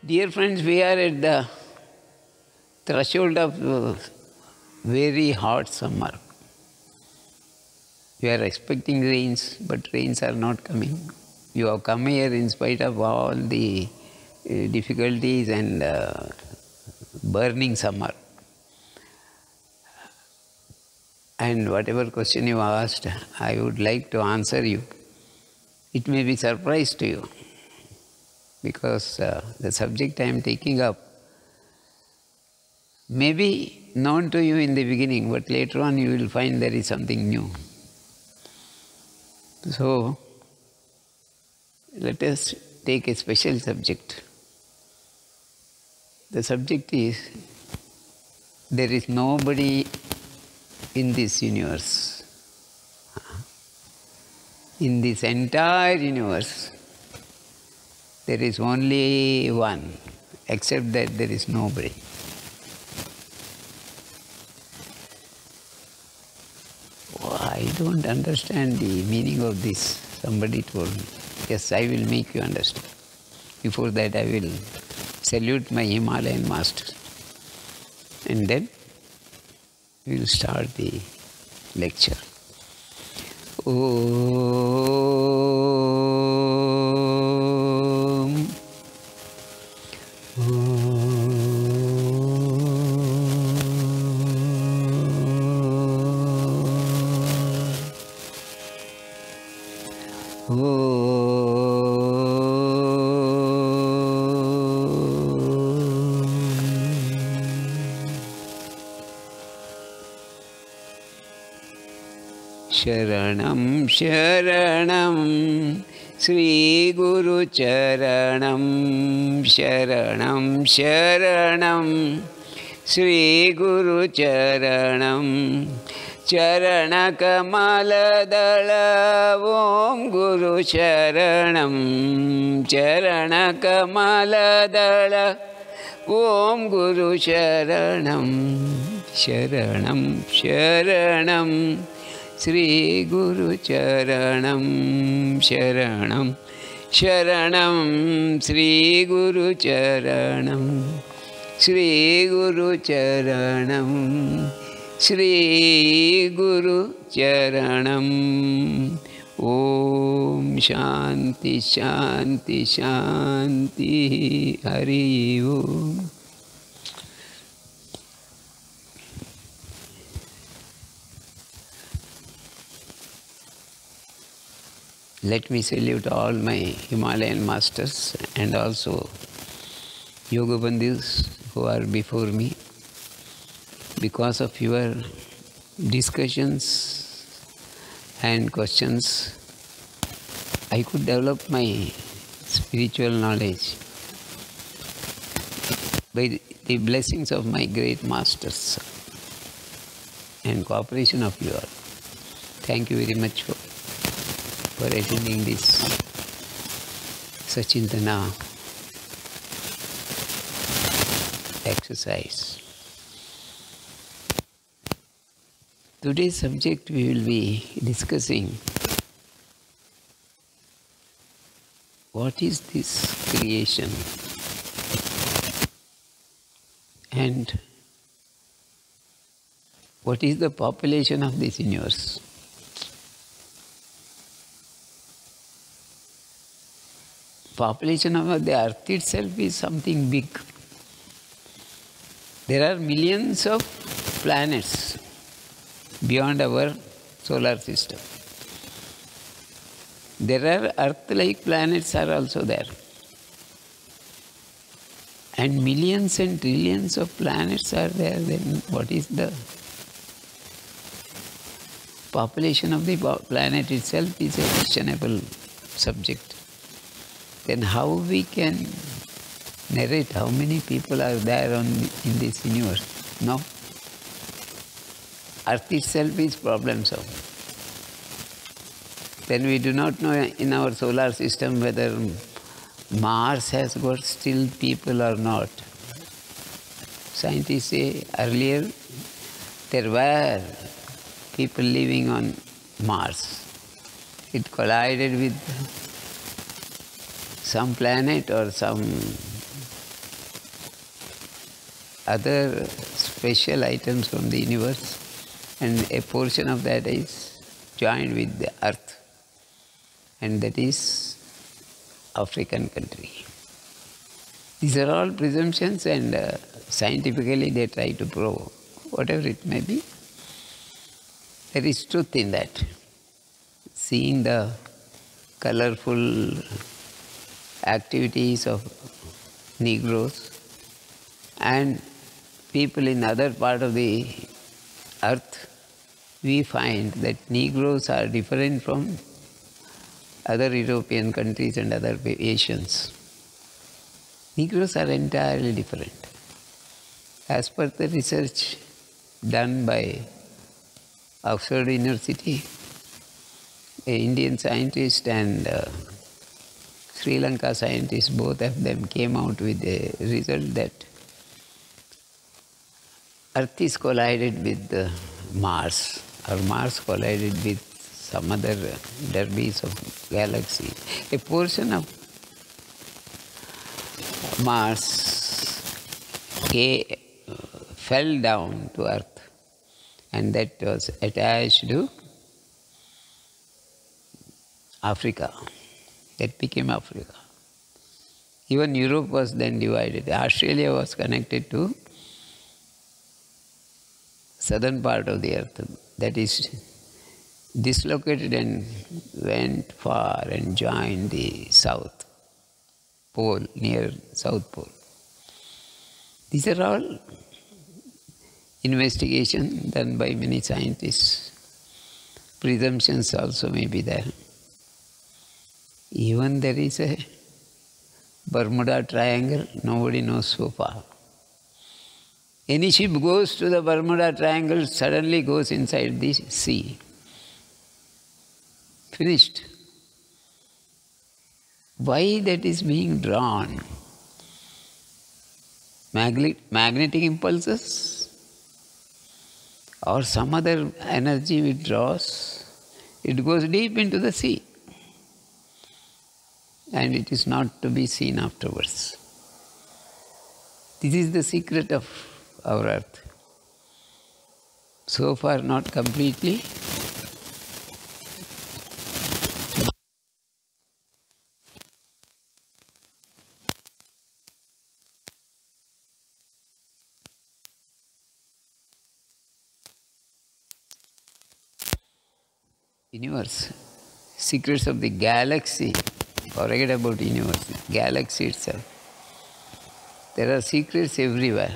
Dear friends, we are at the threshold of very hot summer. We are expecting rains, but rains are not coming. You have come here in spite of all the difficulties and burning summer. And whatever question you asked, I would like to answer you. It may be surprise to you, because the subject I am taking up may be known to you in the beginning, but later on you will find there is something new. So, let us take a special subject. The subject is, there is nobody in this universe. In this entire universe, there is only one, except that there is nobody. Oh, I don't understand the meaning of this. Somebody told me. Yes, I will make you understand. Before that, I will salute my Himalayan masters. And then we will start the lecture. Om. Sharanam Sharanam Sri Guru Charanam Sharanam Sharanam Sri Guru Charanam Charana Kamala Dala Om Guru Sharanam Charana Kamala Dala Om Guru Sharanam Sharanam Sharanam Sri Guru Charanam Sharanam Sharanam Sri Guru Charanam Sri Guru Charanam Sri Guru Charanam. Om Shanti Shanti Shanti Hari Om. Let me salute all my Himalayan masters and also Yoga Bandhus who are before me. Because of your discussions and questions, I could develop my spiritual knowledge by the blessings of my great masters and cooperation of you all. Thank you very much for attending this Sachintana exercise. Today's subject we will be discussing, what is this creation and what is the population of this universe. Population of the earth itself is something big. There are millions of planets beyond our solar system. There are earth-like planets are also there. And millions and trillions of planets are there. Then what is the population of the planet itself is a questionable subject. Then how we can narrate how many people are there in this universe? No. Earth itself is problem solved. Then we do not know in our solar system whether Mars has got still people or not. Scientists say earlier there were people living on Mars. It collided with some planet or some other special items from the universe, and a portion of that is joined with the earth, and that is African country. These are all presumptions, and scientifically they try to prove whatever it may be. There is truth in that. Seeing the colorful activities of Negroes and people in other part of the earth, we find that Negroes are different from other European countries and other Asians. Negroes are entirely different. As per the research done by Oxford University, an Indian scientist and Sri Lanka scientist, both of them came out with a result that Earth is collided with Mars, or Mars collided with some other derbies of galaxy. A portion of Mars fell down to Earth, and that was attached to Africa. That became Africa. Even Europe was then divided. Australia was connected to southern part of the earth, that is dislocated and went far and joined the south pole, near South Pole. These are all investigation done by many scientists. Presumptions also may be there. Even there is a Bermuda Triangle, nobody knows so far. Any ship goes to the Bermuda Triangle, suddenly goes inside the sea. Finished. Why that is being drawn? Magnetic impulses or some other energy withdraws, it goes deep into the sea. And it is not to be seen afterwards. This is the secret of our earth. So far not completely. Universe, secrets of the galaxy. Forget about universe, galaxy itself. There are secrets everywhere.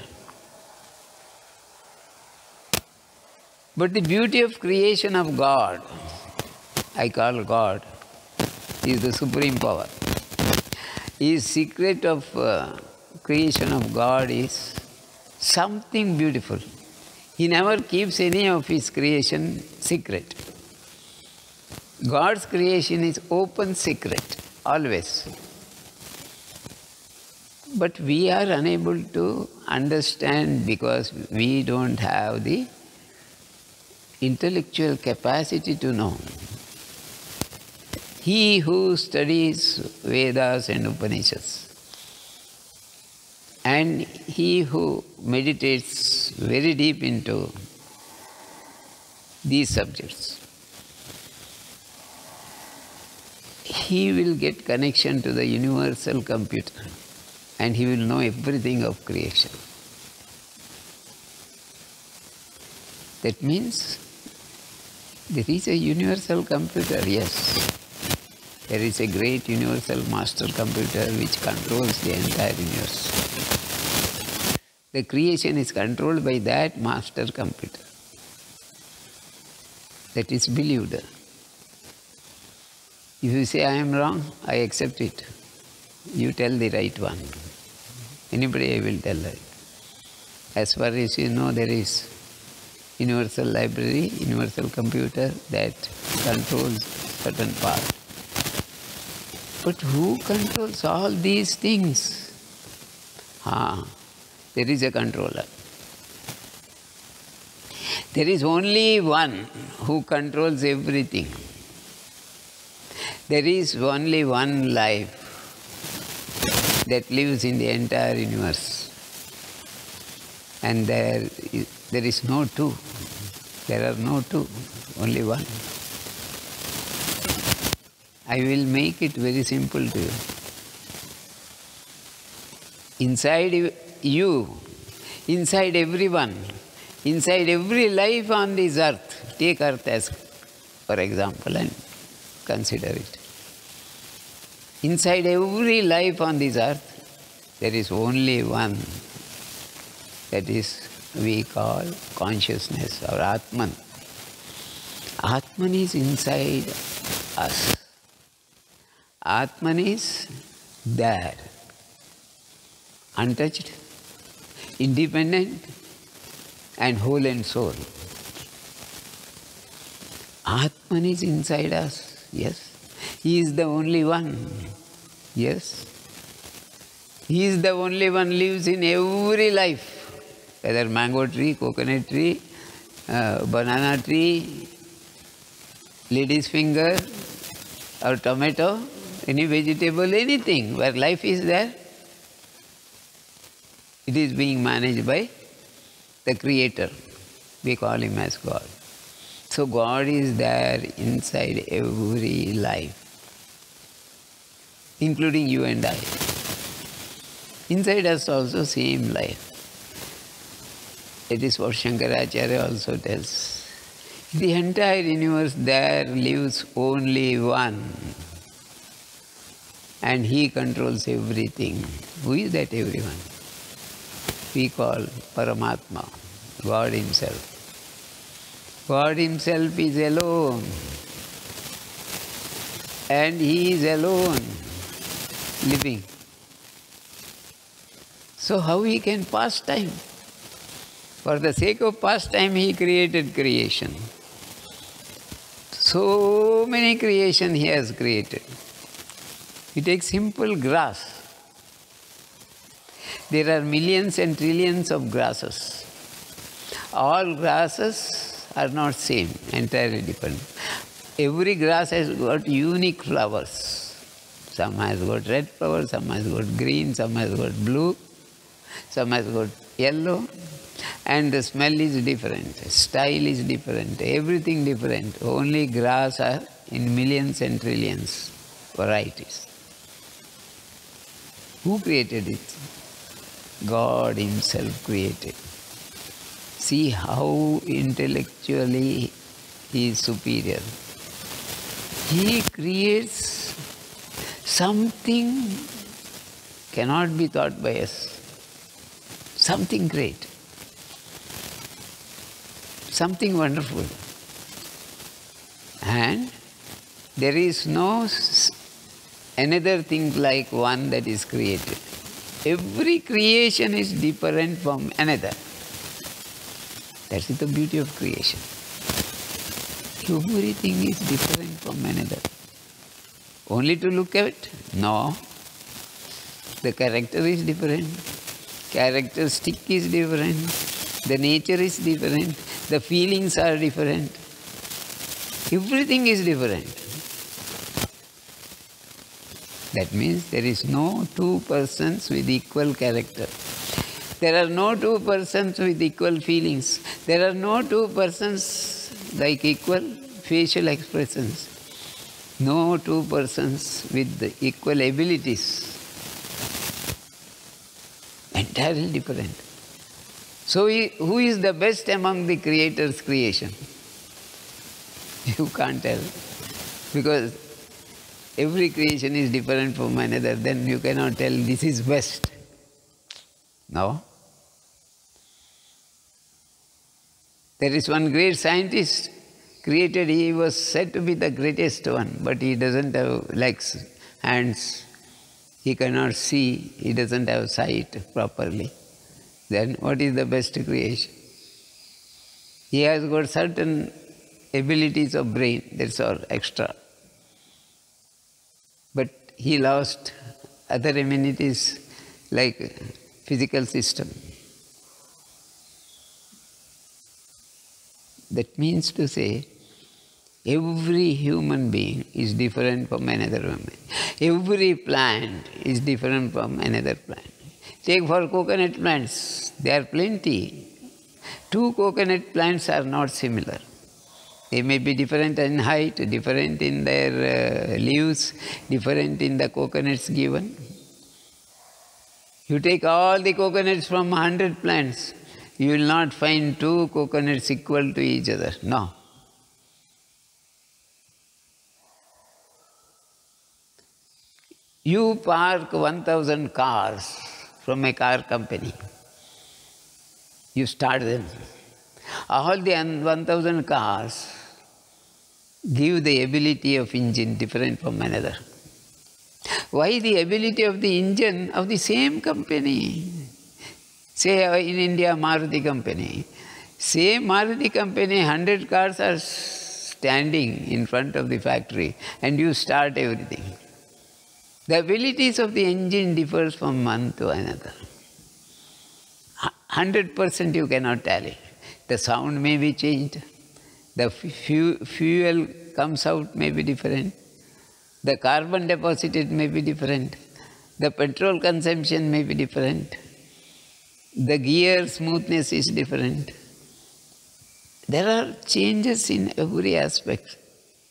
But the beauty of creation of God, I call God, is the supreme power. His secret of creation of God is something beautiful. He never keeps any of his creation secret. God's creation is open secret, always. But we are unable to understand because we don't have the intellectual capacity to know. He who studies Vedas and Upanishads, and he who meditates very deep into these subjects, he will get connection to the universal computer and he will know everything of creation. That means there is a universal computer, yes. There is a great universal master computer which controls the entire universe. The creation is controlled by that master computer. That is believed. If you say I am wrong, I accept it. You tell the right one. Anybody I will tell that. As far as you know, there is universal library, universal computer that controls certain part. But who controls all these things? There is a controller. There is only one who controls everything. There is only one life that lives in the entire universe. And there is no two. There are no two, only one. I will make it very simple to you. Inside you, inside everyone, inside every life on this earth, take earth as for example and consider it. Inside every life on this earth, there is only one. That is, we call consciousness or Atman. Atman is inside us. Atman is there, untouched, independent, and whole and soul. Atman is inside us, yes. He is the only one, yes. He is the only one lives in every life, whether mango tree, coconut tree, banana tree, lady's finger, or tomato, any vegetable, anything where life is there, it is being managed by the Creator. We call Him as God. So God is there inside every life, including you and I. Inside us also same life. It is what Shankaracharya also tells. The entire universe there lives only one. And He controls everything. Who is that everyone? We call Paramatma, God Himself. God Himself is alone. And He is alone, living. So how He can pass time? For the sake of pastime, He created creation. So many creation He has created. You take simple grass. There are millions and trillions of grasses. All grasses are not same, entirely different. Every grass has got unique flowers. Some has got red flowers, some has got green, some has got blue, some has got yellow. And the smell is different, style is different, everything different. Only grass are in millions and trillions varieties. Who created it? God Himself created. See how intellectually He is superior. He creates something cannot be thought by us. Something great. Something wonderful. And there is no another thing like one that is created. Every creation is different from another. That is the beauty of creation. Everything is different from another. Only to look at it? No. The character is different. Characteristic is different. The nature is different. The feelings are different. Everything is different. That means there is no two persons with equal character. There are no two persons with equal feelings. There are no two persons like equal facial expressions. No two persons with the equal abilities. Entirely different. So who is the best among the Creator's creation? You can't tell. Because every creation is different from another, then you cannot tell this is best. No. There is one great scientist created, he was said to be the greatest one, but he doesn't have legs, hands, he cannot see, he doesn't have sight properly. Then what is the best creation? He has got certain abilities of brain, that's all, extra. But he lost other amenities like physical system. That means to say, every human being is different from another human. Every plant is different from another plant. Take for coconut plants, there are plenty. Two coconut plants are not similar. They may be different in height, different in their leaves, different in the coconuts given. You take all the coconuts from 100 plants, you will not find two coconuts equal to each other. No. You park 1,000 cars from a car company. You start them. All the 1,000 cars give the ability of engine different from another. Why the ability of the engine of the same company? Say in India, Maruti company. Same Maruti company, 100 cars are standing in front of the factory and you start everything. The abilities of the engine differs from one to another. 100% you cannot tally. The sound may be changed. The fuel comes out may be different. The carbon deposited may be different. The petrol consumption may be different. The gear smoothness is different. There are changes in every aspect,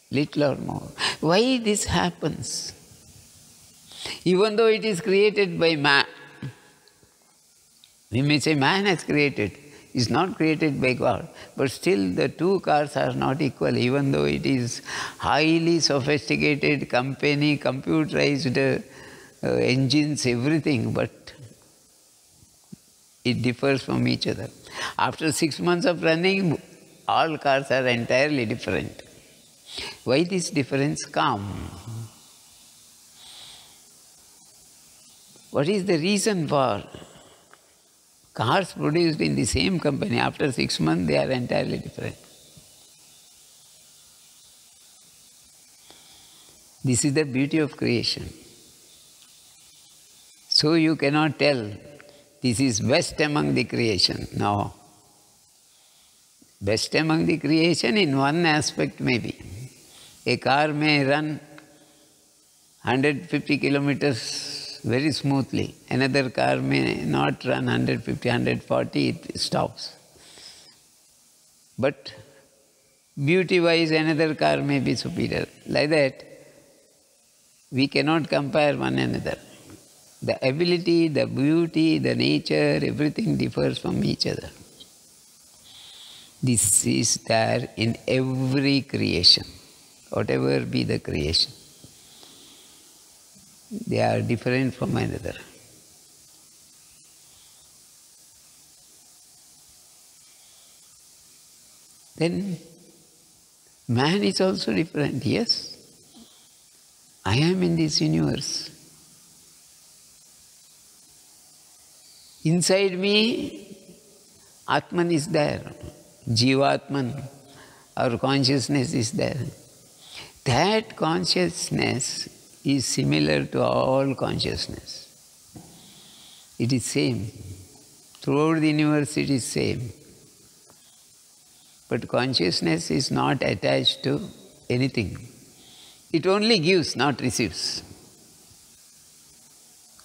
little or more. Why this happens? Even though it is created by man, we may say man has created, it's not created by God, but still the two cars are not equal, even though it is highly sophisticated company, computerized engines, everything, but it differs from each other. After 6 months of running, all cars are entirely different. Why this difference come? What is the reason for cars produced in the same company, after 6 months they are entirely different? This is the beauty of creation. So you cannot tell this is best among the creation. No. Best among the creation in one aspect maybe. A car may run 150 kilometers very smoothly. Another car may not run 150, 140, it stops. But beauty-wise, another car may be superior. Like that, we cannot compare one another. The ability, the beauty, the nature, everything differs from each other. This is there in every creation, whatever be the creation. They are different from another. Then man is also different. Yes, I am in this universe. Inside me, Atman is there. Jivatman, our consciousness is there. That consciousness is similar to all consciousness. It is same. Throughout the universe it is same. But consciousness is not attached to anything. It only gives, not receives.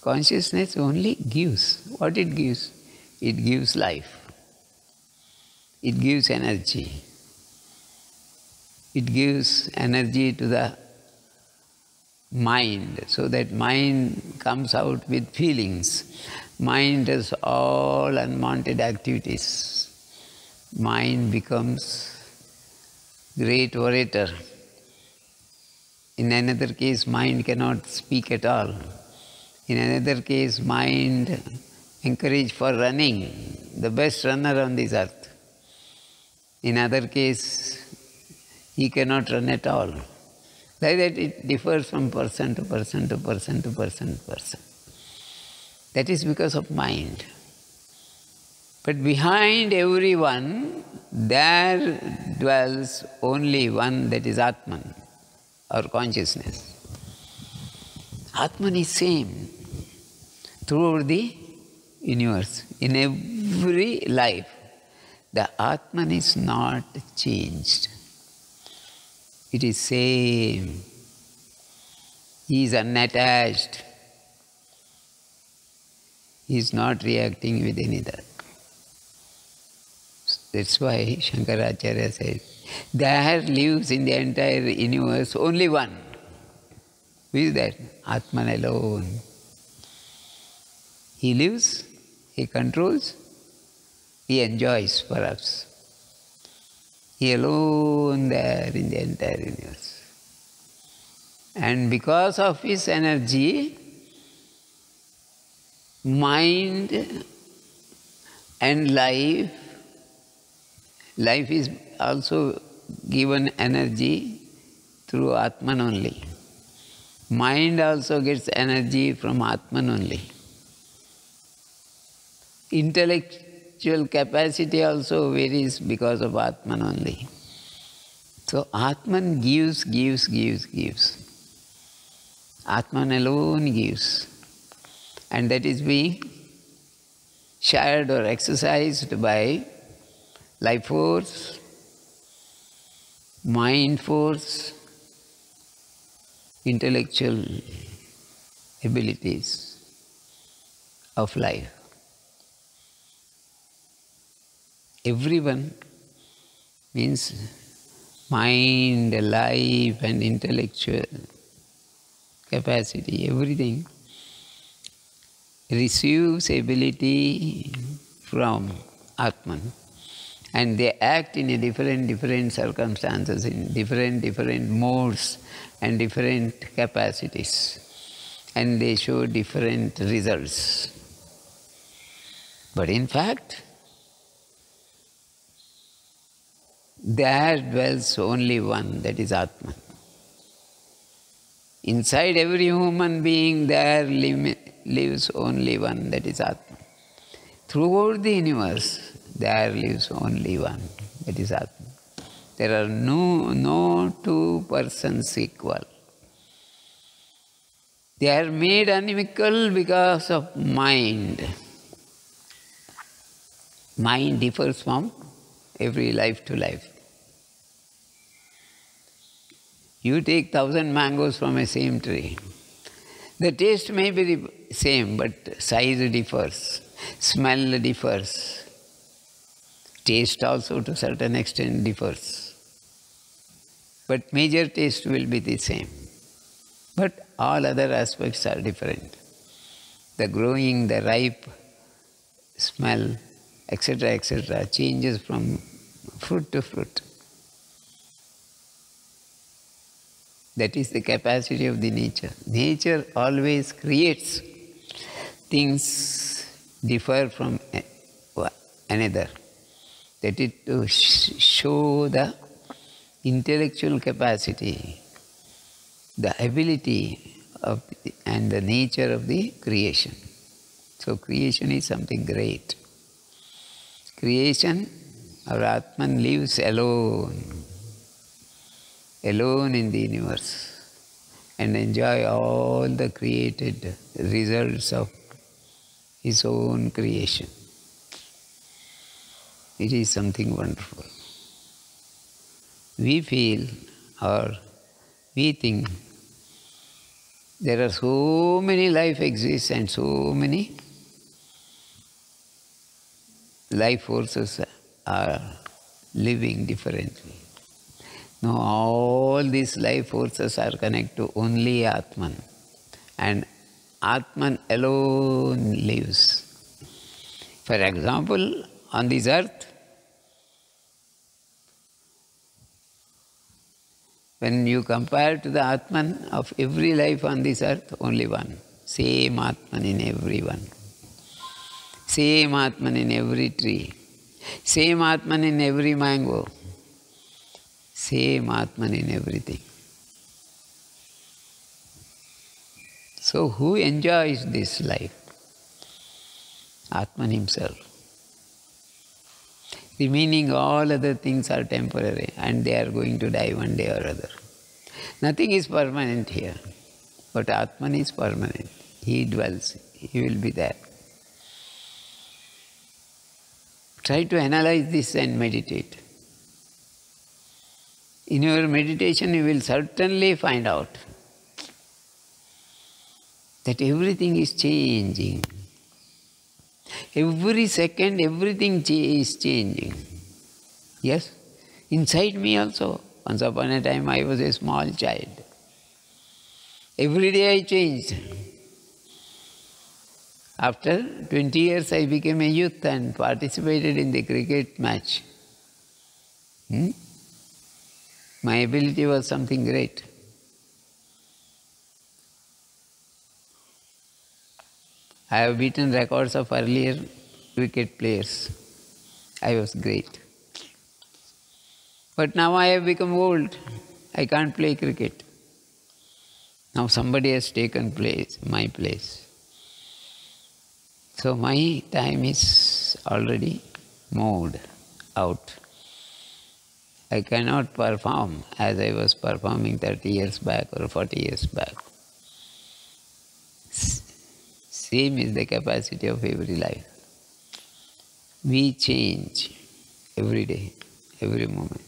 Consciousness only gives. What it gives? It gives life. It gives energy. It gives energy to the mind, so that mind comes out with feelings. Mind does all unwanted activities. Mind becomes great orator. In another case, mind cannot speak at all. In another case, mind encouraged for running, the best runner on this earth. In other case, he cannot run at all. Like that it differs from person to person to person to person to person. That is because of mind. But behind everyone, there dwells only one, that is Atman, or consciousness. Atman is same throughout the universe. In every life, the Atman is not changed. It is same. He is unattached. is not reacting with any other. That's why Shankaracharya said, there lives in the entire universe only one. Who is that? Atman alone. He lives, he controls, he enjoys perhaps. He alone there in the entire universe. And because of his energy, mind and life is also given energy through Atman only. Mind also gets energy from Atman only. Intellectual capacity also varies because of Atman only. So Atman gives. Atman alone gives. And that is being shared or exercised by life force, mind force, intellectual abilities of life. Everyone means mind, life and intellectual capacity, everything receives ability from Atman. And they act in a different circumstances, in different modes and different capacities. And they show different results. But in fact, there dwells only one, that is Atman. Inside every human being there lives only one, that is Atman. Throughout the universe, there lives only one, that is Atman. There are no two persons equal. They are made unequal because of mind. Mind differs from every life to life. You take 1,000 mangoes from a same tree. The taste may be the same, but size differs, smell differs. Taste also to a certain extent differs. But major taste will be the same. But all other aspects are different. The growing, the ripe, smell, etc., changes from fruit to fruit. That is the capacity of the nature. Nature always creates things differ from another. That is to show the intellectual capacity, the ability of and the nature of the creation. So creation is something great. Creation, our Atman lives alone in the universe and enjoy all the created results of his own creation. It is something wonderful. We feel or we think there are so many life exists and so many life forces are living differently. No, all these life forces are connected to only Atman. And Atman alone lives. For example, on this earth, when you compare to the Atman of every life on this earth, only one. Same Atman in everyone. Same Atman in every tree. Same Atman in every mango. Same Atman in everything. So who enjoys this life? Atman himself. Remaining all other things are temporary and they are going to die one day or other. Nothing is permanent here, but Atman is permanent. He dwells, he will be there. Try to analyze this and meditate. In your meditation you will certainly find out that everything is changing. Every second, everything is changing. Yes? Inside me also. Once upon a time, I was a small child. Every day I changed. After 20 years, I became a youth and participated in the cricket match. My ability was something great. I have beaten records of earlier cricket players. I was great. But now I have become old. I can't play cricket. Now somebody has taken my place. So my time is already moved out. I cannot perform as I was performing 30 years back or 40 years back. Same is the capacity of every life. We change every day, every moment.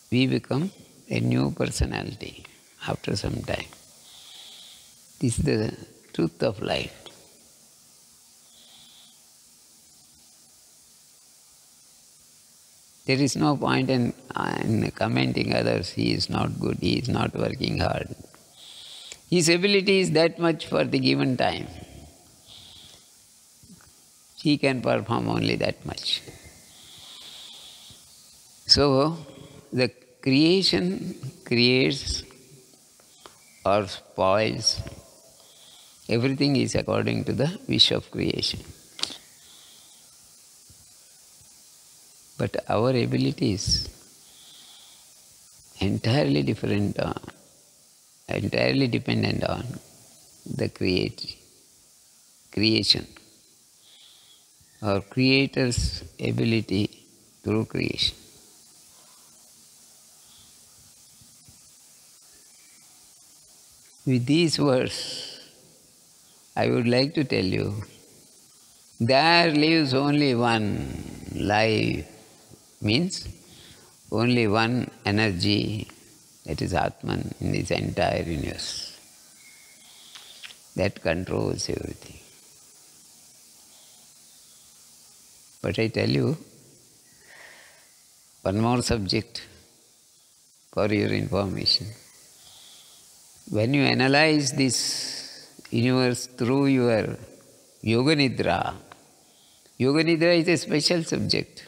We become a new personality after some time. This is the truth of life. There is no point in commenting others, he is not good, he is not working hard. His ability is that much for the given time. He can perform only that much. So, the creation creates or spoils. Everything is according to the wish of creation. But our ability is entirely different, entirely dependent on the creation, or Creator's ability through creation. With these words, I would like to tell you, there lives only one life, means only one energy, that is Atman, in this entire universe, that controls everything. But I tell you, one more subject for your information. When you analyze this universe through your Yoga Nidra is a special subject.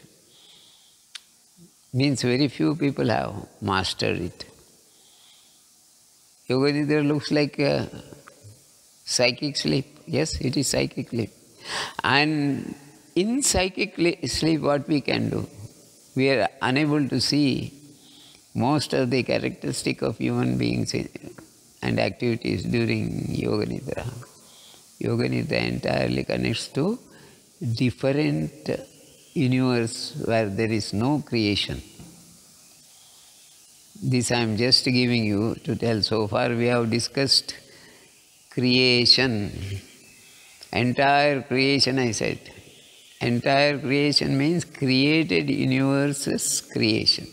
Means very few people have mastered it. Yoga Nidra looks like a psychic sleep. Yes, it is psychic sleep. And in psychic sleep, what we can do? We are unable to see most of the characteristic of human beings and activities during Yoga Nidra. Yoga Nidra entirely connects to different universe where there is no creation. This I am just giving you to tell. So far we have discussed creation. Entire creation, I said. Entire creation means created universes creation.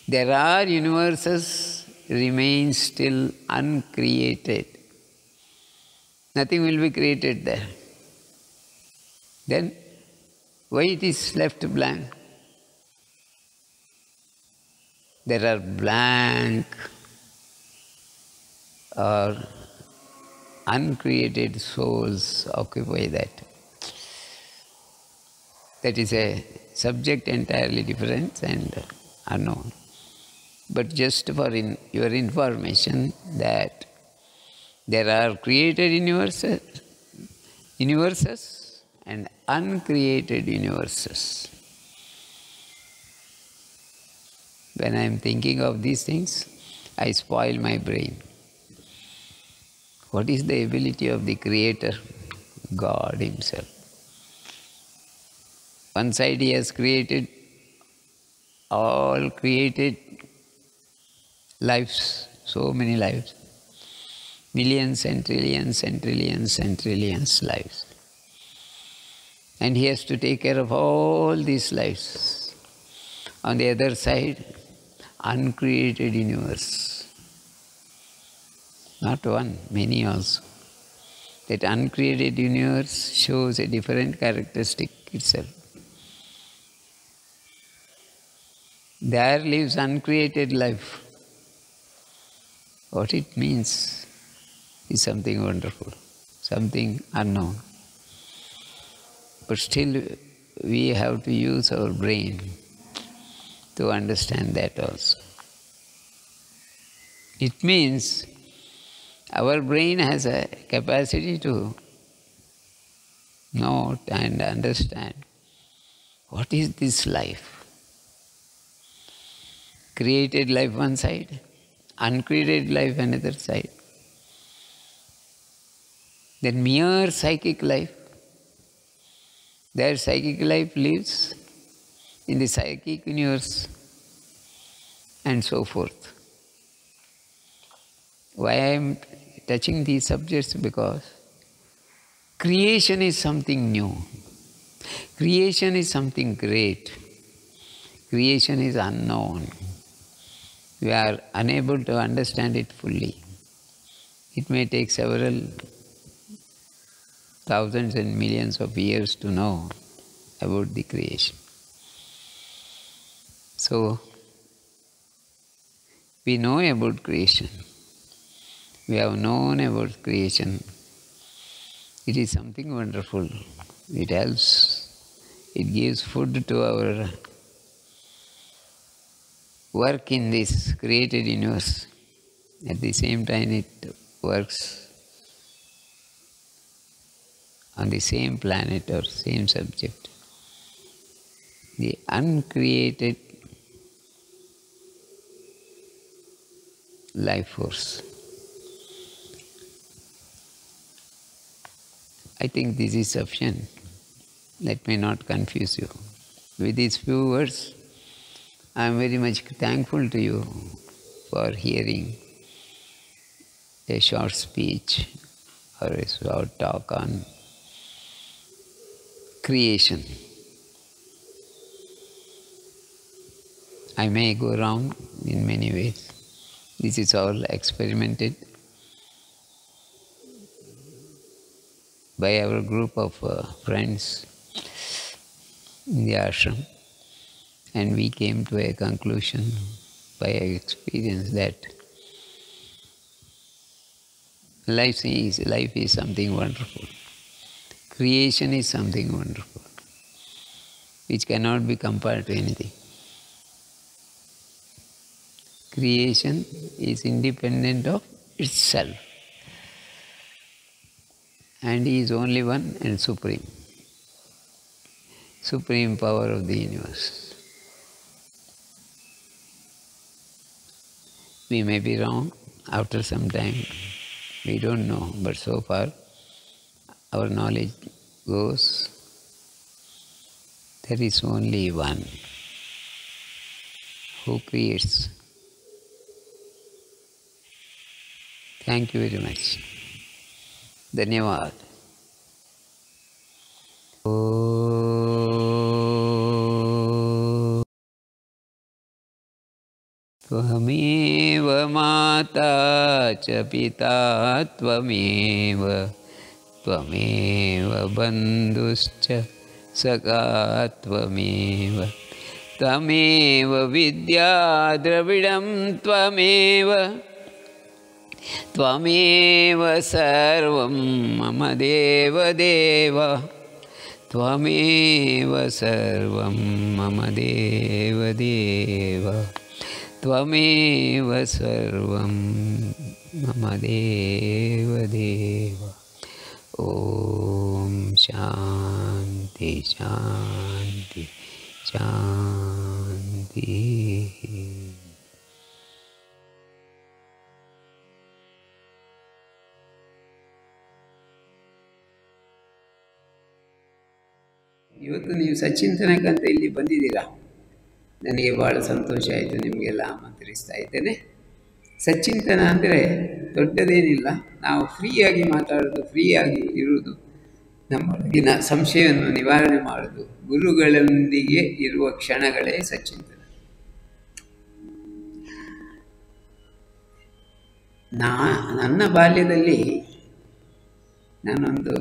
There are universes remain still uncreated. Nothing will be created there. Then why it is left blank? There are blank or uncreated souls occupy that. That is a subject entirely different and unknown. But just for your information that there are created universes and uncreated universes. When I am thinking of these things, I spoil my brain. What is the ability of the Creator? God Himself. One side He has created all created lives, so many lives, millions and trillions and trillions and trillions lives. And He has to take care of all these lives. On the other side, uncreated universe. Not one, many also. That uncreated universe shows a different characteristic itself. There lives uncreated life. What it means is something wonderful, something unknown. But still, we have to use our brain to understand that also. It means our brain has a capacity to note and understand what is this life. Created life one side, uncreated life another side. Then mere psychic life, their psychic life lives in the psychic universe and so forth. Why I am touching these subjects? Because creation is something new. Creation is something great. Creation is unknown. We are unable to understand it fully. It may take several thousands and millions of years to know about the creation. So, we know about creation. We have known about creation. It is something wonderful. It helps. It gives food to our work in this created universe. At the same time, it works on the same planet or same subject. The uncreated life force. I think this is sufficient. Let me not confuse you. With these few words, I am very much thankful to you for hearing a short speech or a short talk on creation. I may go wrong in many ways. This is all experimented by our group of friends in the ashram, and we came to a conclusion by experience that life is something wonderful. Creation is something wonderful, which cannot be compared to anything. Creation is independent of itself and is only one and supreme. Supreme power of the universe. We may be wrong after some time, we don't know, but so far our knowledge goes, there is only one who creates. Thank you very much. Dhanyavad. त्वमेव माता च पिता त्वमेव बन्धुश्च सखा त्वमेव विद्या द्रविडं त्वमेव सर्वं मम देवदेव त्वमेव सर्वं मम देवदेव त्वमेव सर्वं मम देवदेव। ॐ शान्ति शान्ति शान्तिः। ಇವತ್ತು ನೀವು ಸಚ್ಚಿಂತನಕ್ಕಂತ ಇಲ್ಲಿ ಬಂದಿದ್ದೀರಾ, ನನಗೆ ಭಾಳ ಸಂತೋಷ ಆಯಿತು. ನಿಮಗೆಲ್ಲ ಆಮಂತ್ರಿಸ್ತಾ ಇದ್ದೇನೆ. ಸಚ್ಚಿಂತನ ಅಂದರೆ ದೊಡ್ಡದೇನಿಲ್ಲ, ನಾವು ಫ್ರೀಯಾಗಿ ಮಾತಾಡೋದು, ಫ್ರೀಯಾಗಿ ಇರುವುದು, ನಮ್ಮೊಳಗಿನ ಸಂಶಯವನ್ನು ನಿವಾರಣೆ ಮಾಡೋದು, ಗುರುಗಳೊಂದಿಗೆ ಇರುವ ಕ್ಷಣಗಳೇ ಸಚ್ಚಿಂತನ. ನನ್ನ ಬಾಲ್ಯದಲ್ಲಿ ನಾನೊಂದು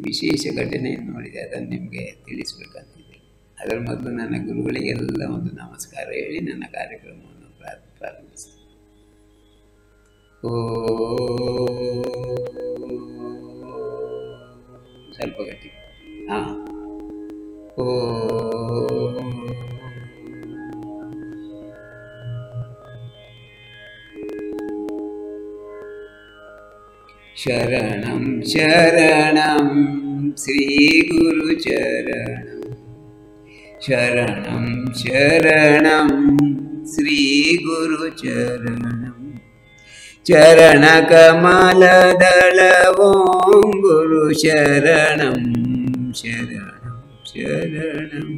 ವಿಶೇಷ ಘಟನೆಯನ್ನು ನೋಡಿದೆ, ಅದನ್ನು ನಿಮಗೆ ತಿಳಿಸ್ಬೇಕಂತಿದೆ. ಅದರ ಮೊದಲು ನನ್ನ ಗುರುಗಳಿಗೆಲ್ಲ ಒಂದು ನಮಸ್ಕಾರ ಹೇಳಿ ನನ್ನ ಕಾರ್ಯಕ್ರಮವನ್ನು ಪ್ರಾರಂಭಿಸ್ತೇನೆ. ಸ್ವಲ್ಪ ಗಟ್ಟಿ. ಹಾಂ. ಶರಣಂ ಶರಣಂ ಶ್ರೀ ಗುರು ಚರಣಂ, ಶರಣಂ ಶರಣಂ ಶ್ರೀ ಗುರು ಚರಣಂ, ಚರಣ ಕಮಲದಳವೋಂ ಗುರು ಶರಣಂ, ಶರಣಂ ಶರಣಂ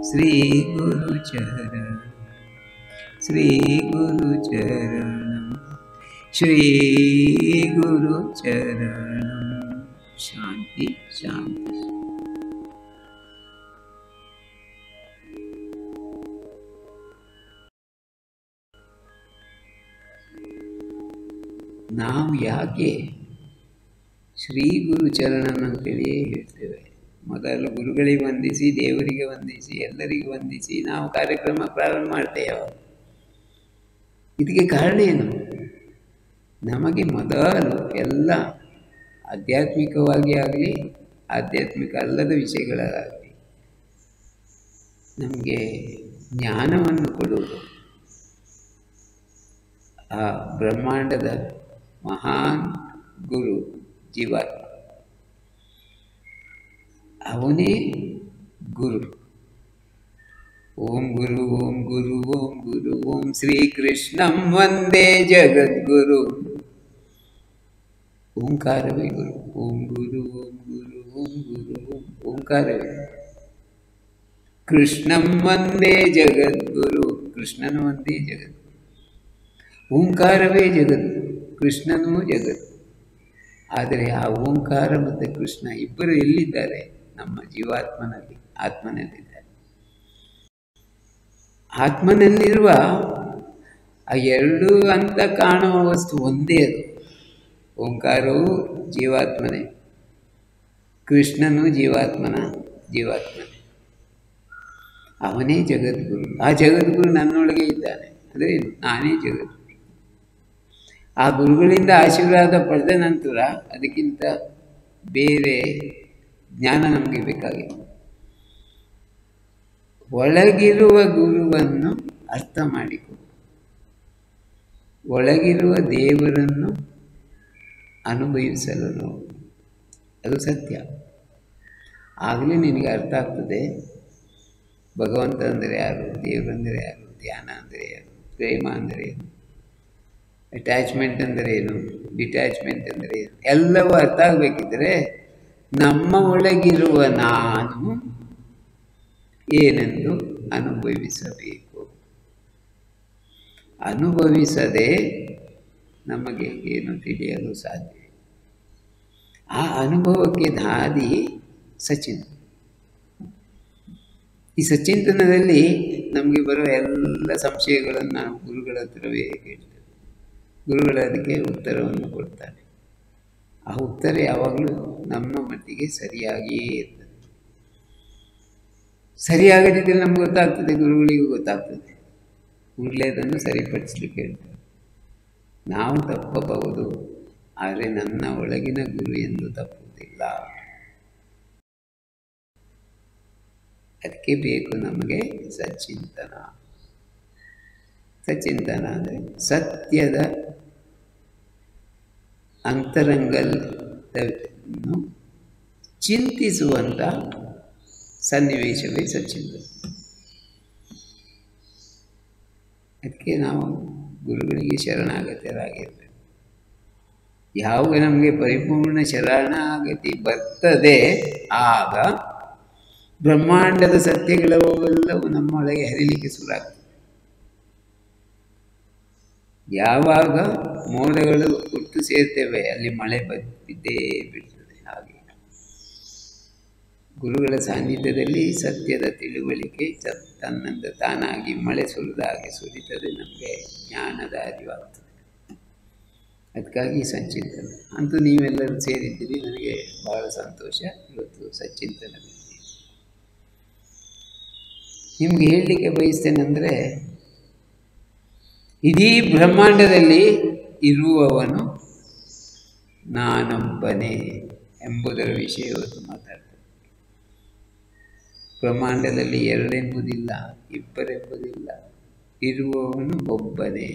ಶ್ರೀ ಗುರು ಚರಣಂ, ಶ್ರೀ ಗುರು ಚರಣಂ, ಶ್ರೀ ಗುರು ಚರಣಂ. ಶಾಂತಿ ಶಾಂತಿ. ನಾವು ಯಾಕೆ ಶ್ರೀ ಗುರು ಚರಣಂ ಅಂತೇಳಿಯೇ ಹೇಳ್ತೇವೆ? ಮೊದಲು ಗುರುಗಳಿಗೆ ವಂದಿಸಿ, ದೇವರಿಗೆ ವಂದಿಸಿ, ಎಲ್ಲರಿಗೂ ವಂದಿಸಿ ನಾವು ಕಾರ್ಯಕ್ರಮ ಪ್ರಾರಂಭ ಮಾಡ್ತೇವೆ. ಇದಕ್ಕೆ ಕಾರಣ ಏನು? ನಮಗೆ ಮೊದಲು ಎಲ್ಲ ಆಧ್ಯಾತ್ಮಿಕವಾಗಿ ಆಗಲಿ, ಆಧ್ಯಾತ್ಮಿಕ ಅಲ್ಲದ ವಿಷಯಗಳಾಗಲಿ ನಮಗೆ ಜ್ಞಾನವನ್ನು ಕೊಡುವುದು ಆ ಬ್ರಹ್ಮಾಂಡದ ಮಹಾನ್ ಗುರು ಜೀವಾತ್ಮ. ಅವನೇ ಗುರು. ಓಂ ಗುರು ಓಂ ಗುರು ಓಂ ಗುರು ಓಂ ಶ್ರೀಕೃಷ್ಣಂ ವಂದೇ ಜಗದ್ಗುರು. ಓಂಕಾರವೇ ಗುರು. ಓಂ ಗುರು ಓಂ ಗುರು ಓಂ ಗುರು ಓಂ. ಓಂಕಾರವೇ. ಕೃಷ್ಣಂ ವಂದೇ ಜಗದ್ಗುರು. ಕೃಷ್ಣನು ವಂದೇ ಜಗದ್ಗುರು. ಓಂಕಾರವೇ ಜಗದ್ಗುರು, ಕೃಷ್ಣನೂ ಜಗದ್ಗುರು. ಆದರೆ ಆ ಓಂಕಾರ ಮತ್ತು ಕೃಷ್ಣ ಇಬ್ಬರು ಎಲ್ಲಿದ್ದಾರೆ? ನಮ್ಮ ಜೀವಾತ್ಮನಲ್ಲಿ, ಆತ್ಮನಲ್ಲಿದ್ದಾರೆ. ಆತ್ಮನಲ್ಲಿರುವ ಆ ಎರಡು ಅಂತ ಕಾಣುವ ವಸ್ತು ಒಂದೇ. ಅದು ಓಂಕಾರವು ಜೀವಾತ್ಮನೇ, ಕೃಷ್ಣನೂ ಜೀವಾತ್ಮನೇ. ಅವನೇ ಜಗದ್ಗುರು. ಆ ಜಗದ್ಗುರು ನನ್ನೊಳಗೆ ಇದ್ದಾನೆ. ಅಂದರೆ ನಾನೇ ಜಗದ್ಗುರು. ಆ ಗುರುಗಳಿಂದ ಆಶೀರ್ವಾದ ಪಡೆದ ನಂತರ ಅದಕ್ಕಿಂತ ಬೇರೆ ಜ್ಞಾನ ನಮಗೆ ಬೇಕಾಗಿಲ್ಲ. ಒಳಗಿರುವ ಗುರುವನ್ನು ಅರ್ಥ ಮಾಡಿಕೊ, ಒಳಗಿರುವ ದೇವರನ್ನು ಅನುಭವಿಸಲು ನೋಡು. ಅದು ಸತ್ಯ. ಆಗಲೇ ನಿನಗೆ ಅರ್ಥ ಆಗ್ತದೆ ಭಗವಂತ ಅಂದರೆ ಯಾರು, ದೇವರಂದರೆ ಯಾರು, ಧ್ಯಾನ ಅಂದರೆ ಯಾರು, ಪ್ರೇಮ ಅಂದರೆ ಏನು, ಅಟ್ಯಾಚ್ಮೆಂಟ್ ಅಂದರೆ ಏನು, ಡಿಟ್ಯಾಚ್ಮೆಂಟ್ ಅಂದರೆ ಏನು, ಎಲ್ಲವೂ ಅರ್ಥ ಆಗಬೇಕಿದ್ದರೆ ನಮ್ಮ ಒಳಗಿರುವ ನಾನು ಏನೆಂದು ಅನುಭವಿಸಬೇಕು. ಅನುಭವಿಸದೆ ನಮಗೆ ಏನು ತಿಳಿಯಲು ಸಾಧ್ಯ? ಆ ಅನುಭವಕ್ಕೆ ದಾರಿ ಸಚಿನ್. ಈ ಸಚಿಂತನದಲ್ಲಿ ನಮಗೆ ಬರುವ ಎಲ್ಲ ಸಂಶಯಗಳನ್ನು ನಾವು ಗುರುಗಳ ಹತ್ರವೇ ಕೇಳ್ತೇವೆ. ಗುರುಗಳು ಅದಕ್ಕೆ ಉತ್ತರವನ್ನು ಕೊಡ್ತಾರೆ. ಆ ಉತ್ತರ ಯಾವಾಗಲೂ ನಮ್ಮ ಮಟ್ಟಿಗೆ ಸರಿಯಾಗಿಯೇ ಇರ್ತದೆ. ಸರಿಯಾಗದಿದ್ದರೆ ನಮ್ಗೆ ಗೊತ್ತಾಗ್ತದೆ, ಗುರುಗಳಿಗೂ ಗೊತ್ತಾಗ್ತದೆ. ಕೂಡಲೇ ಅದನ್ನು ಸರಿಪಡಿಸ್ಲಿಕ್ಕೆ ಹೇಳ್ತಾರೆ. ನಾವು ತಪ್ಪಬಹುದು, ಆದರೆ ನನ್ನ ಒಳಗಿನ ಗುರು ಎಂದು ತಪ್ಪುವುದಿಲ್ಲ. ಅದಕ್ಕೆ ಬೇಕು ನಮಗೆ ಸಚ್ಚಿಂತನ. ಸಚ್ಚಿಂತನ ಅಂದರೆ ಸತ್ಯದ ಅಂತರಂಗವನ್ನು ಚಿಂತಿಸುವಂಥ ಸನ್ನಿವೇಶವೇ ಸಚ್ಚಿಂತನ. ಅದಕ್ಕೆ ನಾವು ಗುರುಗಳಿಗೆ ಶರಣಾಗತರಾಗಿರಬೇಕು. ಯಾವಾಗ ನಮಗೆ ಪರಿಪೂರ್ಣ ಶರಣಾಗತಿ ಬರ್ತದೆ, ಆಗ ಬ್ರಹ್ಮಾಂಡದ ಸತ್ಯಗಳೆಲ್ಲವೂ ನಮ್ಮೊಳಗೆ ಹರಿಲಿಕ್ಕೆ ಶುರುವಾಗ್ತದೆ. ಯಾವಾಗ ಮೋಡಗಳು ಒಟ್ಟು ಸೇರ್ತೇವೆ, ಅಲ್ಲಿ ಮಳೆ ಬಿದ್ದೇ ಬಿಡ್ತದೆ. ಹಾಗೆ ಗುರುಗಳ ಸಾನ್ನಿಧ್ಯದಲ್ಲಿ ಸತ್ಯದ ತಿಳುವಳಿಕೆ ತನ್ನಂತ ತಾನಾಗಿ ಮಳೆ ಸುರಿದ ಹಾಗೆ ಸುರಿತದೆ. ನಮಗೆ ಜ್ಞಾನದ ಅರಿವಾಗ್ತದೆ. ಅದಕ್ಕಾಗಿ ಸಚ್ಚಿಂತನೆ ಅಂತೂ ನೀವೆಲ್ಲರೂ ಸೇರಿದ್ದೀರಿ, ನನಗೆ ಬಹಳ ಸಂತೋಷ. ಇವತ್ತು ಸಚ್ಚಿಂತನೆ ನಿಮಗೆ ಹೇಳಲಿಕ್ಕೆ ಬಯಸ್ತೇನೆಂದರೆ, ಇಡೀ ಬ್ರಹ್ಮಾಂಡದಲ್ಲಿ ಇರುವವನು ನಾನೊಬ್ಬನೇ ಎಂಬುದರ ವಿಷಯ ಇವತ್ತು ಮಾತಾಡ್ತೇನೆ. ಬ್ರಹ್ಮಾಂಡದಲ್ಲಿ ಎರಡೆಂಬುದಿಲ್ಲ, ಇಬ್ಬರೆಂಬುದಿಲ್ಲ, ಇರುವವನು ಒಬ್ಬನೇ.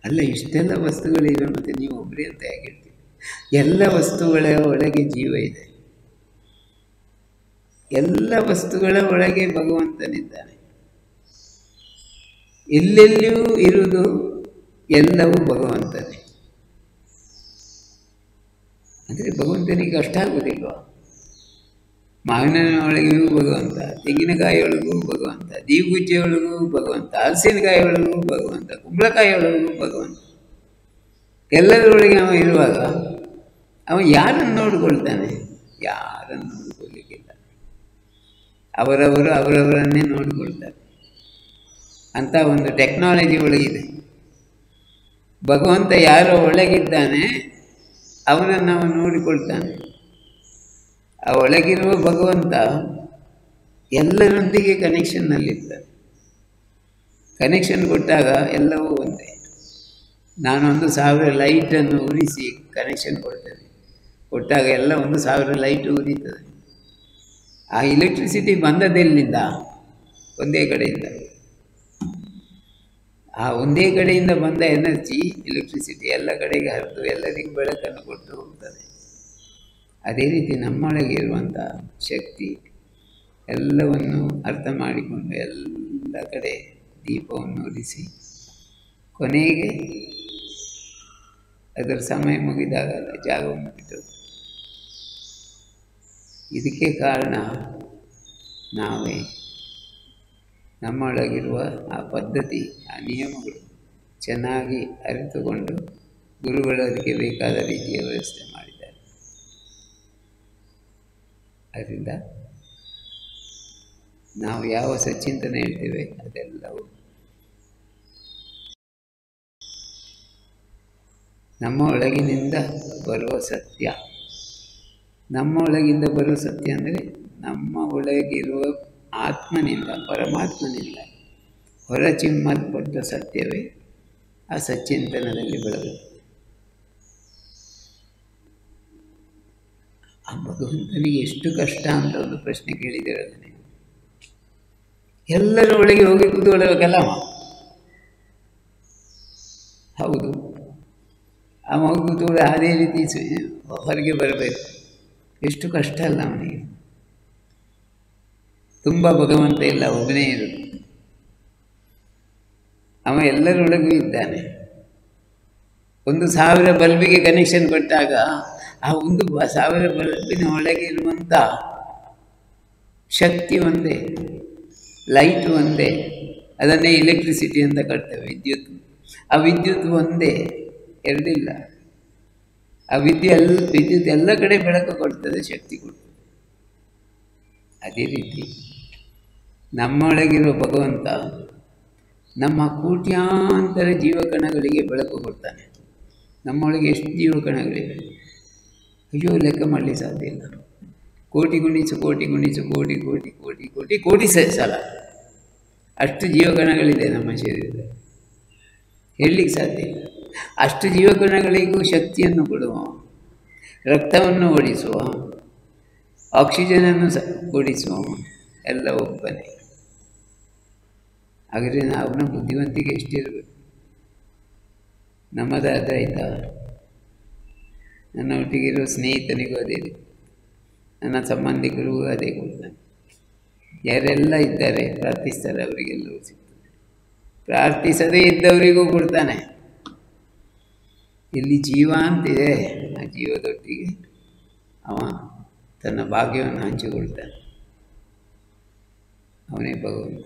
ಅಲ್ಲ, ಇಷ್ಟೆಲ್ಲ ವಸ್ತುಗಳಿವೆ, ಮತ್ತು ನೀವು ಒಬ್ಬರೇ ಅಂತ ಹೇಗೆ ಹೇಳ್ತೀವಿ? ಎಲ್ಲ ವಸ್ತುಗಳ ಒಳಗೆ ಜೀವ ಇದೆ, ಎಲ್ಲ ವಸ್ತುಗಳ ಒಳಗೆ ಭಗವಂತನಿದ್ದಾನೆ. ಎಲ್ಲೆಲ್ಲಿಯೂ ಇರುವುದು ಎಲ್ಲವೂ ಭಗವಂತನೇ. ಅಂದರೆ ಭಗವಂತನಿಗೆ ಅಷ್ಟ ಆಗುವುದಿಲ್ವ? ಮಾವಿನ ಒಳಗೆಯೂ ಭಗವಂತ, ತೆಂಗಿನಕಾಯಿಯೊಳಗೂ ಭಗವಂತ, ದೀಗುಜ್ಜೆಯೊಳಗೂ ಭಗವಂತ, ಹಲಸಿನಕಾಯಿ ಒಳಗೂ ಭಗವಂತ, ಕುಂಬಳಕಾಯಿ ಒಳಗೂ ಭಗವಂತ. ಎಲ್ಲದರೊಳಗೆ ಅವ ಇರುವಾಗ ಅವ ಯಾರನ್ನು ನೋಡಿಕೊಳ್ತಾನೆ? ಯಾರನ್ನು ನೋಡಿಕೊಳ್ಳಿಕ್ಕಿಲ್ಲ. ಅವರವರು ಅವರವರನ್ನೇ ನೋಡಿಕೊಳ್ತಾರೆ. ಅಂತ ಒಂದು ಟೆಕ್ನಾಲಜಿ ಒಳಗಿದೆ. ಭಗವಂತ ಯಾರೋ ಒಳಗಿದ್ದಾನೆ, ಅವನನ್ನು ಅವನು ನೋಡಿಕೊಳ್ತಾನೆ. ಆ ಒಳಗಿರುವ ಭಗವಂತ ಎಲ್ಲರೊಂದಿಗೆ ಕನೆಕ್ಷನ್ನಲ್ಲಿರ್ತಾನೆ. ಕನೆಕ್ಷನ್ ಕೊಟ್ಟಾಗ ಎಲ್ಲವೂ ಒಂದೇ. ನಾನೊಂದು 1000 ಲೈಟನ್ನು ಉರಿಸಿ ಕನೆಕ್ಷನ್ ಕೊಡ್ತೇನೆ, ಕೊಟ್ಟಾಗ ಎಲ್ಲ 1000 ಲೈಟ್ ಉರಿತದೆ. ಆ ಎಲೆಕ್ಟ್ರಿಸಿಟಿ ಬಂದದೆಲ್ಲಿಂದ? ಒಂದೇ ಕಡೆಯಿಂದ. ಆ ಒಂದೇ ಕಡೆಯಿಂದ ಬಂದ ಎನರ್ಜಿ, ಎಲೆಕ್ಟ್ರಿಸಿಟಿ ಎಲ್ಲ ಕಡೆಗೆ ಹರಿದು ಎಲ್ಲರಿಗೂ ಬೆಳಕನ್ನು ಕೊಟ್ಟು ಹೋಗ್ತದೆ. ಅದೇ ರೀತಿ ನಮ್ಮೊಳಗೆ ಇರುವಂಥ ಶಕ್ತಿ ಎಲ್ಲವನ್ನು ಅರ್ಥ ಮಾಡಿಕೊಂಡು ಎಲ್ಲ ಕಡೆ ದೀಪವನ್ನು ಉರಿಸಿ ಕೊನೆಗೆ ಅದರ ಸಮಯ ಮುಗಿದಾಗಲ್ಲ ಜಾಗವನ್ನು ಬಿಟ್ಟು. ಇದಕ್ಕೆ ಕಾರಣ ನಾವೇ. ನಮ್ಮೊಳಗಿರುವ ಆ ಪದ್ಧತಿ, ಆ ನಿಯಮಗಳು ಚೆನ್ನಾಗಿ ಅರಿತುಕೊಂಡು ಗುರುಗಳು ಅದಕ್ಕೆ ಬೇಕಾದ ರೀತಿಯ ವ್ಯವಸ್ಥೆ ಮಾಡಿದ್ದಾರೆ. ಅದರಿಂದ ನಾವು ಯಾವ ಸಚ್ಚಿಂತನೆ ಹೇಳ್ತೇವೆ ಅದೆಲ್ಲವೂ ನಮ್ಮ ಒಳಗಿನಿಂದ ಬರುವ ಸತ್ಯ. ನಮ್ಮ ಒಳಗಿಂದ ಬರುವ ಸತ್ಯ ಅಂದರೆ ನಮ್ಮ ಒಳಗಿರುವ ಆತ್ಮನಿಂದ, ಪರಮಾತ್ಮನಿಂದ ಹೊರಚಿಮ್ಮಲ್ಪಟ್ಟ ಸತ್ಯವೇ ಆ ಸಚ್ಚಿಂತನದಲ್ಲಿ ಬೆಳಗುತ್ತದೆ. ಆ ಭಗವಂತನಿಗೆ ಎಷ್ಟು ಕಷ್ಟ ಅಂತ ಒಂದು ಪ್ರಶ್ನೆ ಕೇಳಿದಿರಲ್ಲ ನೀವು? ಎಲ್ಲರ ಒಳಗೆ ಹೋಗಿ ಕೂತ್ಕೊಳ್ಳಬೇಕಲ್ಲ. ಹೌದು, ಆ ಮಗು ಕೂತ್ಕೊಳ್ಳಿ ಅದೇ ರೀತಿ ಹೊರಗೆ ಬರಬೇಕು. ಎಷ್ಟು ಕಷ್ಟ ಅಲ್ಲ ಅವನಿಗೆ. ತುಂಬ ಭಗವಂತ ಇಲ್ಲ, ಒಬ್ಬನೇ ಇರೋದು. ಅವ ಎಲ್ಲರೊಳಗೂ ಇದ್ದಾನೆ. 1000 ಬಲ್ಬಿಗೆ ಕನೆಕ್ಷನ್ ಕೊಟ್ಟಾಗ ಆ 1000 ಬಲ್ಬಿನ ಒಳಗೆ ಇರುವಂಥ ಶಕ್ತಿ ಒಂದೇ, ಲೈಟ್ ಒಂದೇ. ಅದನ್ನೇ ಎಲೆಕ್ಟ್ರಿಸಿಟಿ ಅಂತ ಕಟ್ತೇವೆ, ವಿದ್ಯುತ್. ಆ ವಿದ್ಯುತ್ ಒಂದೇ, ಎರಡಿಲ್ಲ. ಆ ವಿದ್ಯುತ್ ಎಲ್ಲ ಕಡೆ ಬೆಳಕು ಕೊಡ್ತದೆ, ಶಕ್ತಿ ಕೊಡ್ತದೆ. ಅದೇ ರೀತಿ ನಮ್ಮೊಳಗಿರುವ ಭಗವಂತ ನಮ್ಮ ಕೋಟ್ಯಾಂತರ ಜೀವಕಣಗಳಿಗೆ ಬೆಳಕು ಕೊಡ್ತಾನೆ. ನಮ್ಮೊಳಗೆ ಎಷ್ಟು ಜೀವಕಣಗಳಿವೆ? ಅಯ್ಯೋ, ಲೆಕ್ಕ ಮಾಡಲಿಕ್ಕೆ ಸಾಧ್ಯ ಇಲ್ಲ. ಕೋಟಿ ಗುಣಿಸು ಕೋಟಿ ಗುಣಿಸು ಕೋಟಿ ಕೋಟಿ ಕೋಟಿ ಕೋಟಿ ಕೋಟಿ ಸಲ ಅಷ್ಟು ಜೀವಕಣಗಳಿದೆ ನಮ್ಮ ಶರೀರದಲ್ಲಿ. ಹೇಳಲಿಕ್ಕೆ ಸಾಧ್ಯ ಇಲ್ಲ. ಅಷ್ಟು ಜೀವಕಣಗಳಿಗೂ ಶಕ್ತಿಯನ್ನು ಕೊಡುವ, ರಕ್ತವನ್ನು ಓಡಿಸುವ, ಆಕ್ಸಿಜನನ್ನು ಓಡಿಸುವ ಎಲ್ಲ ಒಬ್ಬನೇ. ಹಾಗಾದರೆ ಅವನ ಬುದ್ಧಿವಂತಿಕೆ ಎಷ್ಟಿರಬೇಕು? ನಮ್ಮದಾದ ಆಯಿತಾ? ನನ್ನ ಒಟ್ಟಿಗಿರೋ ಸ್ನೇಹಿತನಿಗೂ ಅದೇ ರೀತಿ, ನನ್ನ ಸಂಬಂಧಿಕರಿಗೂ ಅದೇ ಕೊಡ್ತಾನೆ. ಯಾರೆಲ್ಲ ಇದ್ದಾರೆ ಪ್ರಾರ್ಥಿಸ್ತಾರೆ ಅವರಿಗೆಲ್ಲವೂ ಸಿಗ್ತದೆ. ಪ್ರಾರ್ಥಿಸದೇ ಇದ್ದವರಿಗೂ ಕೊಡ್ತಾನೆ. ಇಲ್ಲಿ ಜೀವ ಅಂತಿದೆ, ಆ ಜೀವದೊಟ್ಟಿಗೆ ಅವ ತನ್ನ ಭಾಗ್ಯವನ್ನು ಹಂಚಿಕೊಳ್ತಾನೆ. ಅವನೇ ಭಗವಂತ.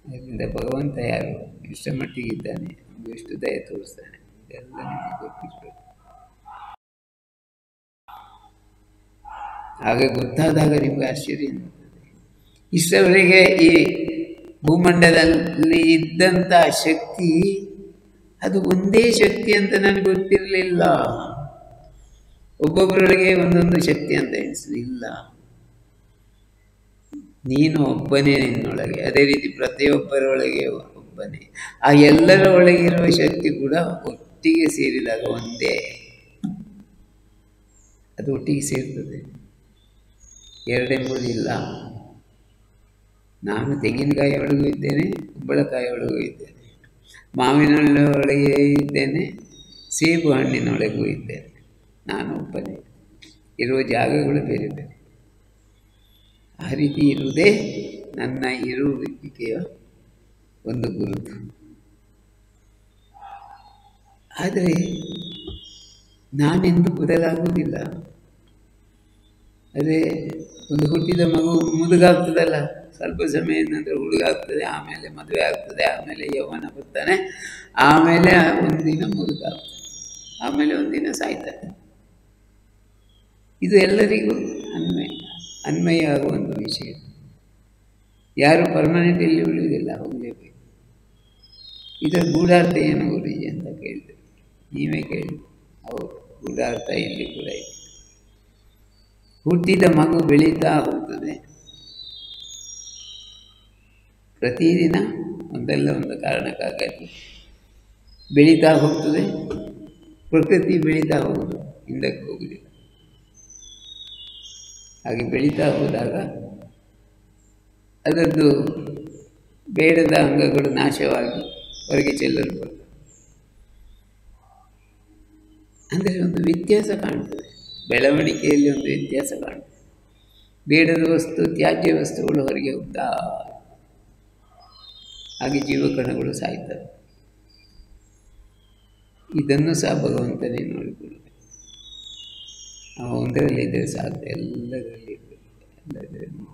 ಅದರಿಂದ ಭಗವಂತ ಯಾರು, ಎಷ್ಟು ಮಟ್ಟಿಗಿದ್ದಾನೆ, ಅವನು ಎಷ್ಟು ದಯ ತೋರಿಸ್ತಾನೆ, ಇದೆಲ್ಲ ನಿಮಗೆ ಗೊತ್ತಿರಬೇಕು. ಹಾಗೆ ಗೊತ್ತಾದಾಗ ನಿಮಗೆ ಆಶ್ಚರ್ಯ ಅನಿಸ್ತದೆ. ಇಷ್ಟವರೆಗೆ ಈ ಭೂಮಂಡಲದಲ್ಲಿ ಇದ್ದಂಥ ಶಕ್ತಿ ಅದು ಒಂದೇ ಶಕ್ತಿ ಅಂತ ನನಗೆ ಗೊತ್ತಿರಲಿಲ್ಲ. ಒಬ್ಬೊಬ್ಬರೊಳಗೆ ಒಂದೊಂದು ಶಕ್ತಿ ಅಂತ ಎಣಿಸಲಿಲ್ಲ. ನೀನು ಒಬ್ಬನೇ ನಿನ್ನೊಳಗೆ, ಅದೇ ರೀತಿ ಪ್ರತಿಯೊಬ್ಬರೊಳಗೆ ಒಬ್ಬನೇ. ಆ ಎಲ್ಲರ ಒಳಗಿರುವ ಶಕ್ತಿ ಕೂಡ ಒಟ್ಟಿಗೆ ಸೇರಿದಾಗ ಒಂದೇ, ಅದು ಒಟ್ಟಿಗೆ ಸೇರ್ತದೆ, ಎರಡೆಂಬುದಿಲ್ಲ. ನಾನು ತೆಂಗಿನಕಾಯಿ ಒಳಗೂ ಇದ್ದೇನೆ, ಕುಂಬಳಕಾಯಿ ಒಳಗೂ ಇದ್ದೇನೆ, ಮಾವಿನ ಒಳಗೆ ಇದ್ದೇನೆ, ಸೇಬು ಹಣ್ಣಿನೊಳಗೂ ಇದ್ದೇನೆ. ನಾನು ಒಬ್ಬನೇ. ಇರುವ ಜಾಗಗಳು ಬೇರೆ ಬೇರೆ. ಆ ರೀತಿ ಇರುವುದೇ ನನ್ನ ಇರುವಿಕೆಯ ಒಂದು ಗುರುತು. ಆದರೆ ನಾನೆಂದು ಬದಲಾಗುವುದಿಲ್ಲ. ಅದೇ ಒಂದು ಹುಟ್ಟಿದ ಮಗು ಮುದುಗಾಗ್ತದಲ್ಲ, ಸ್ವಲ್ಪ ಸಮಯ ನಂತರ ಹುಡುಗಾಗ್ತದೆ, ಆಮೇಲೆ ಮದುವೆ ಆಗ್ತದೆ, ಆಮೇಲೆ ಯೌವನ ಬರ್ತಾನೆ, ಆಮೇಲೆ ಒಂದಿನ ಮುದುಗಾಗ್ತದೆ, ಆಮೇಲೆ ಒಂದಿನ ಸಾಯ್ತಾನೆ. ಇದು ಎಲ್ಲರಿಗೂ ಅನ್ವಯ ಆಗುವಂಥ ವಿಷಯ. ಯಾರು ಪರ್ಮನೆಂಟ್ ಇಲ್ಲಿ ಉಳಿಯುವುದಿಲ್ಲ, ಹೋಗಲೇಬೇಕು. ಇದರ ಗೂಢಾರ್ಥ ಏನು ಗುರುಜಿ ಅಂತ ಕೇಳಿದೆ. ನೀವೇ ಕೇಳಿ. ಹೌದು, ಗೂಢಾರ್ಥ ಇಲ್ಲಿ ಕೂಡ ಇದೆ. ಹುಟ್ಟಿದ ಮಗು ಬೆಳೀತಾ ಹೋಗ್ತದೆ. ಪ್ರತಿದಿನ ಒಂದಲ್ಲ ಒಂದು ಕಾರಣಕ್ಕಾಗಿ ಬೆಳೀತಾ ಹೋಗ್ತದೆ. ಪ್ರಕೃತಿ ಬೆಳೀತಾ ಹೋಗುದು, ಹಿಂದಕ್ಕೆ ಹೋಗುವುದಿಲ್ಲ. ಹಾಗೆ ಬೆಳೀತಾ ಹೋದಾಗ ಅದರದ್ದು ಬೇಡದ ಅಂಗಗಳು ನಾಶವಾಗಿ ಹೊರಗೆ ಚೆಲ್ಲಲ್ಪಡ್ತವೆ. ಅಂದರೆ ಒಂದು ವ್ಯತ್ಯಾಸ ಕಾಣ್ತದೆ, ಬೆಳವಣಿಗೆಯಲ್ಲಿ ಒಂದು ವ್ಯತ್ಯಾಸ ಕಾಣ್ತದೆ. ಬೇಡದ ವಸ್ತು, ತ್ಯಾಜ್ಯ ವಸ್ತುಗಳು ಹೊರಗೆ ಹೋಗ್ತಾ, ಹಾಗೆ ಜೀವಕಣಗಳು ಸಾಯ್ತವೆ. ಇದನ್ನು ಸಹ ಭಗವಂತನೇ ನೋಡಿಕೊಳ್ಳಬೇಕು. ಒಂದರಲ್ಲಿ ಇದ್ದರೆ ಸಾಧ್ಯ, ಎಲ್ಲದರಲ್ಲಿ ಇರಬೇಕು, ಎಲ್ಲದರಲ್ಲಿ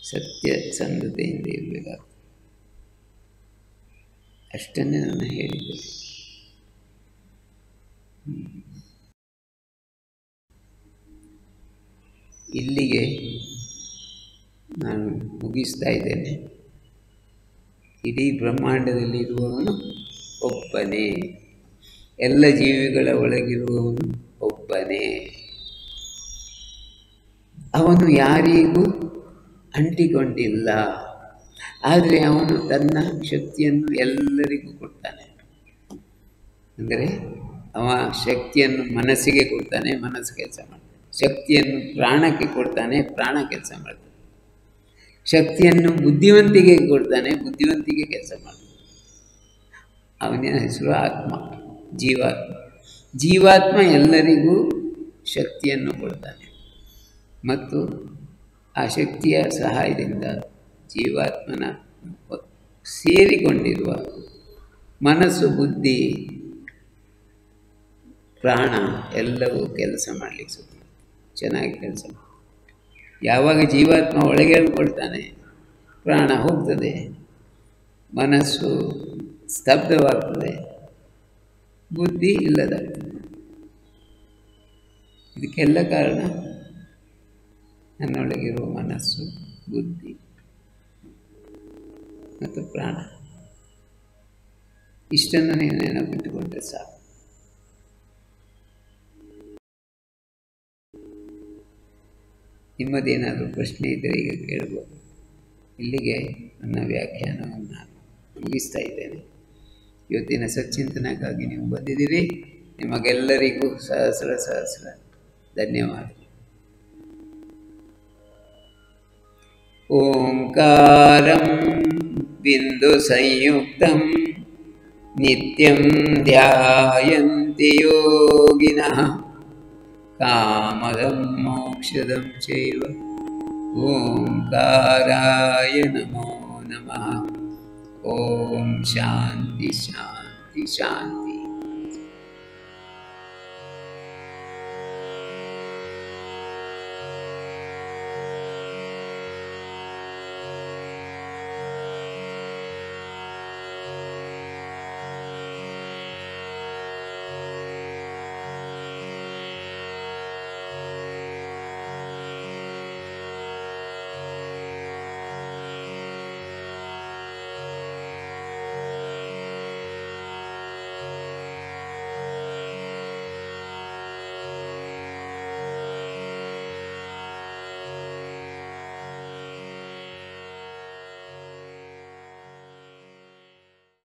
ಸತ್ಯಸಂಧತೆಯಿಂದ ಇರಬೇಕಾಗ್ತದೆ. ಅಷ್ಟನ್ನೇ ನಾನು ಹೇಳಿದ್ದೆ. ಇಲ್ಲಿಗೆ ನಾನು ಮುಗಿಸ್ತಾ ಇದ್ದೇನೆ. ಇಡೀ ಬ್ರಹ್ಮಾಂಡದಲ್ಲಿ ಇರುವವನು ಒಬ್ಬನೇ, ಎಲ್ಲ ಜೀವಿಗಳ ಒಳಗಿರುವವನು ಒಬ್ಬನೇ. ಅವನು ಯಾರಿಗೂ ಅಂಟಿಕೊಂಡಿಲ್ಲ, ಆದರೆ ಅವನು ತನ್ನ ಶಕ್ತಿಯನ್ನು ಎಲ್ಲರಿಗೂ ಕೊಡ್ತಾನೆ. ಅಂದರೆ ಅವ ಶಕ್ತಿಯನ್ನು ಮನಸ್ಸಿಗೆ ಕೊಡ್ತಾನೆ, ಮನಸ್ಸು ಕೆಲಸ ಮಾಡ್ತಾನೆ. ಶಕ್ತಿಯನ್ನು ಪ್ರಾಣಕ್ಕೆ ಕೊಡ್ತಾನೆ, ಪ್ರಾಣ ಕೆಲಸ ಮಾಡ್ತಾನೆ. ಶಕ್ತಿಯನ್ನು ಬುದ್ಧಿವಂತಿಗೆ ಕೊಡ್ತಾನೆ, ಬುದ್ಧಿವಂತಿಗೆ ಕೆಲಸ ಮಾಡ್ತಾನೆ. ಅವನ ಹೆಸರು ಆತ್ಮ, ಜೀವಾತ್ಮ. ಜೀವಾತ್ಮ ಎಲ್ಲರಿಗೂ ಶಕ್ತಿಯನ್ನು ಕೊಡ್ತಾನೆ ಮತ್ತು ಆ ಶಕ್ತಿಯ ಸಹಾಯದಿಂದ ಜೀವಾತ್ಮನ ಸೇರಿಕೊಂಡಿರುವ ಮನಸ್ಸು, ಬುದ್ಧಿ, ಪ್ರಾಣ ಎಲ್ಲವೂ ಕೆಲಸ ಮಾಡಲಿಕ್ಕೆ ಚೆನ್ನಾಗಿ ಕೆಲಸ ಮಾಡಿ. ಯಾವಾಗ ಜೀವಾತ್ಮ ಒಳಗೆ ಕೊಡ್ತಾನೆ, ಪ್ರಾಣ ಹೋಗ್ತದೆ, ಮನಸ್ಸು ಸ್ತಬ್ಧವಾಗ್ತದೆ, ಬುದ್ಧಿ ಇಲ್ಲದಾಗ್ತದೆ. ಇದಕ್ಕೆಲ್ಲ ಕಾರಣ ನನ್ನೊಳಗಿರುವ ಮನಸ್ಸು, ಬುದ್ಧಿ ಮತ್ತು ಪ್ರಾಣ. ಇಷ್ಟನ್ನು ನೀವು ನೆನಪಿಟ್ಟುಕೊಂಡ್ರೆ ಸಾಕು. ನಿಮ್ಮದೇನಾದರೂ ಪ್ರಶ್ನೆ ಇದ್ದರೆ ಈಗ ಕೇಳ್ಬೋದು. ಇಲ್ಲಿಗೆ ನನ್ನ ವ್ಯಾಖ್ಯಾನವನ್ನು ನಾನು ಮುಗಿಸ್ತಾ ಇದ್ದೇನೆ. ಇವತ್ತಿನ ಸಚ್ಚಿಂತನಕ್ಕಾಗಿ ನೀವು ಬಂದಿದ್ದೀರಿ. ನಿಮಗೆಲ್ಲರಿಗೂ ಸಹಸ್ರ ಸಹಸ್ರ ಧನ್ಯವಾದ. ಓಂಕಾರಂ ಬಿಂದು ಸಂಯುಕ್ತಂ ನಿತ್ಯಂ ಧ್ಯಾಯಂತಿ ಯೋಗಿನಃ ಕಾಮದಂ ಮೋಕ್ಷದಂ ಚೈವ. ಓಂಕಾರಾಯ ನಮೋ ನಮಃ. ಓಂ ಶಾಂತಿ ಶಾಂತಿ ಶಾಂತಿ.